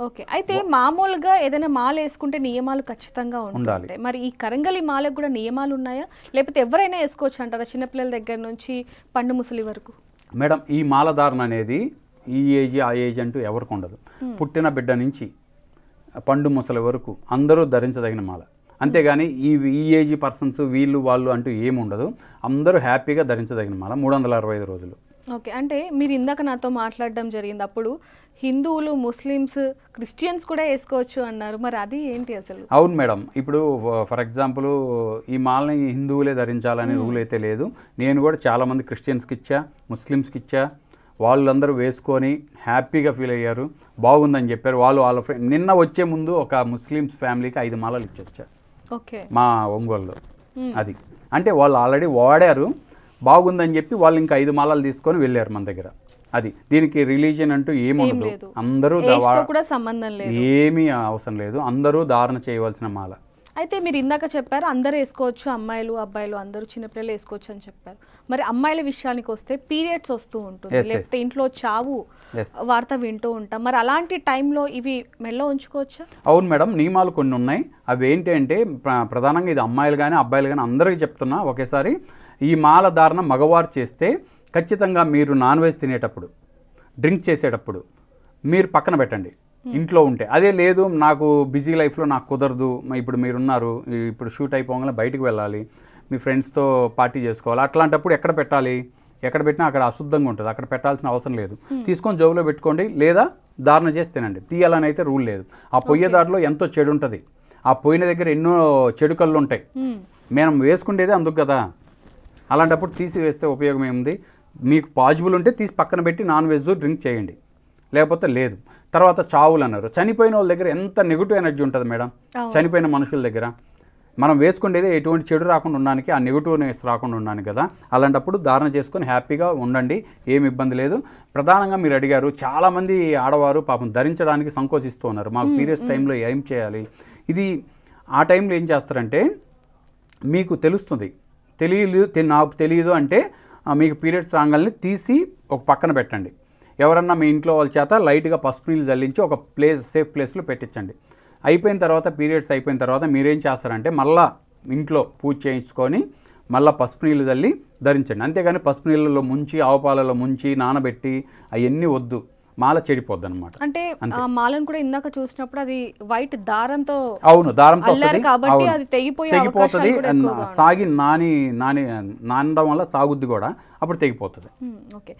Okay. అయితే మామూలుగా ఏదైనా మాల యేసుకుంటే నియమాలు ఖచ్చితంగా ఉంటుంటాయి. మరి ఈ కరంగలి మాలకు కూడా నియమాలు ఉన్నాయా? లేకపోతే ఎవరైనా యేసుకోవచ్చు అంటారా? చిన్నపిల్లల దగ్గర నుంచి పండు ముసలి వరకు. మేడం ఈ మాల ధారణ అనేది ఈ ఏజ్ ఆ ఏజ్ అంటూ ఎవరికి ఉండదు. పుట్టిన బిడ్డ నుంచి పండు ముసలి వరకు అందరూ ధరించదగిన మాల. అంతేగాని ఈ ఏజ్ పర్సన్స్ వీళ్ళు వాళ్ళు అంటూ ఏముండదు. అందరూ హ్యాపీగా ధరించదగిన మాల 365 రోజులు. ఓకే. అంటే మీరు ఇందాక నాతో మాట్లాడడం జరిగింది. అప్పుడు హిందువులు, ముస్లిమ్స్, క్రిస్టియన్స్ కూడా వేసుకోవచ్చు అన్నారు. మరి అది ఏంటి అసలు? అవును మేడం. ఇప్పుడు ఫర్ ఎగ్జాంపుల్ ఈ మాలని హిందువులే ధరించాలనే రూల్ అయితే లేదు. నేను కూడా చాలామంది క్రిస్టియన్స్కి ఇచ్చా, ముస్లిమ్స్కి ఇచ్చా. వాళ్ళందరూ వేసుకొని హ్యాపీగా ఫీల్ అయ్యారు, బాగుందని చెప్పారు. వాళ్ళ ఫ్రెండ్ నిన్న వచ్చే ముందు ఒక ముస్లిమ్స్ ఫ్యామిలీకి 5 మాలలు ఇచ్చొచ్చా ఓకే మా ఒంగోలులో. అది అంటే వాళ్ళు ఆల్రెడీ వాడారు, బాగుందని చెప్పి వాళ్ళు ఇంకా 5 మాలలు తీసుకొని వెళ్ళారు మన దగ్గర. అది దీనికి రిలీజియన్ అంటూ ఏముండదు. అందరూ కూడా సంబంధం లేదు, ఏమీ అవసరం లేదు. అందరూ ధారణ చేయవలసిన మాల. అయితే మీరు ఇందాక చెప్పారు అందరూ వేసుకోవచ్చు, అమ్మాయిలు అబ్బాయిలు అందరూ చిన్నపిల్లలు వేసుకోవచ్చు అని చెప్పారు. మరి అమ్మాయిల విషయానికి వస్తే పీరియడ్స్ వస్తూ ఉంటుంది, లేకపోతే ఇంట్లో చావు వార్త వింటూ ఉంటాం. మరి అలాంటి టైంలో ఇవి మెల్లో ఉంచుకోవచ్చా? అవును మేడం, నియమాలు కొన్ని ఉన్నాయి. అవి ఏంటి అంటే ప్రధానంగా ఇది అమ్మాయిలు కానీ అబ్బాయిలు కానీ అందరికీ చెప్తున్నా ఒకేసారి. ఈ మాల ధారణ మగవారు చేస్తే ఖచ్చితంగా మీరు నాన్ వెజ్ తినేటప్పుడు, డ్రింక్ చేసేటప్పుడు మీరు పక్కన పెట్టండి ఇంట్లో ఉంటే. అదే లేదు నాకు బిజీ లైఫ్లో నాకు కుదరదు, ఇప్పుడు మీరున్నారు, ఇప్పుడు షూట్ అయిపోగానే బయటకు వెళ్ళాలి, మీ ఫ్రెండ్స్తో పార్టీ చేసుకోవాలి, అట్లాంటప్పుడు ఎక్కడ పెట్టాలి? ఎక్కడ పెట్టినా అక్కడ అశుద్ధంగా ఉంటుంది, అక్కడ పెట్టాల్సిన అవసరం లేదు. తీసుకొని జోబులో పెట్టుకోండి, లేదా ధారణ చేసి తినండి. తీయాలని అయితే రూల్ లేదు. ఆ పొయ్యే దారిలో ఎంతో చెడు ఉంటుంది, ఆ పోయిన దగ్గర ఎన్నో చెడు కళ్ళు ఉంటాయి. మనం వేసుకుండేదే అందుకు కదా. అలాంటప్పుడు తీసి వేస్తే ఉపయోగం ఏముంది? మీకు పాజిబుల్ ఉంటే తీసి పక్కన పెట్టి నాన్ వెజ్ డ్రింక్ చేయండి, లేకపోతే లేదు. తర్వాత చావులు అన్నారు. చనిపోయిన వాళ్ళ దగ్గర ఎంత నెగిటివ్ ఎనర్జీ ఉంటుంది మేడం. చనిపోయిన మనుషుల దగ్గర మనం వేసుకునేది ఎటువంటి చెడు రాకుండా ఉండడానికి, ఆ నెగిటివ్నెస్ రాకుండా ఉండడానికి కదా. అలాంటప్పుడు ధారణ చేసుకొని హ్యాపీగా ఉండండి, ఏమి ఇబ్బంది లేదు. ప్రధానంగా మీరు అడిగారు, చాలామంది ఆడవారు పాపం ధరించడానికి సంకోచిస్తూ ఉన్నారు. మాకు పీరియడ్స్ టైంలో ఏం చేయాలి? ఇది ఆ టైంలో ఏం చేస్తారంటే మీకు తెలుస్తుంది, నాకు తెలియదు అంటే మీకు పీరియడ్స్ రాగాలని తీసి ఒక పక్కన పెట్టండి. ఎవరన్నా మీ ఇంట్లో వాళ్ళ చేత లైట్గా పసుపు నీళ్ళు జల్లించి ఒక సేఫ్ ప్లేస్లో పెట్టించండి. అయిపోయిన తర్వాత పీరియడ్స్ అయిపోయిన తర్వాత మీరేం చేస్తారంటే మళ్ళీ ఇంట్లో పూజ చేయించుకొని మళ్ళీ పసుపు నీళ్ళు జల్లి ధరించండి. అంతేగాని పసుపు నీళ్ళలో ముంచి, ఆవుపాలలో ముంచి, నానబెట్టి అవన్నీ వద్దు. మాల చెడిపోద్ది అనమాట. అంటే ఆ మాలను కూడా ఇందాక చూసినప్పుడు అది వైట్ దారంతో, అవును దారంతో కాబట్టి అది తెగిపోతుంది. సాగి నానడం వల్ల సాగుద్ది కూడా, అప్పుడు తెగిపోతుంది. ఓకే.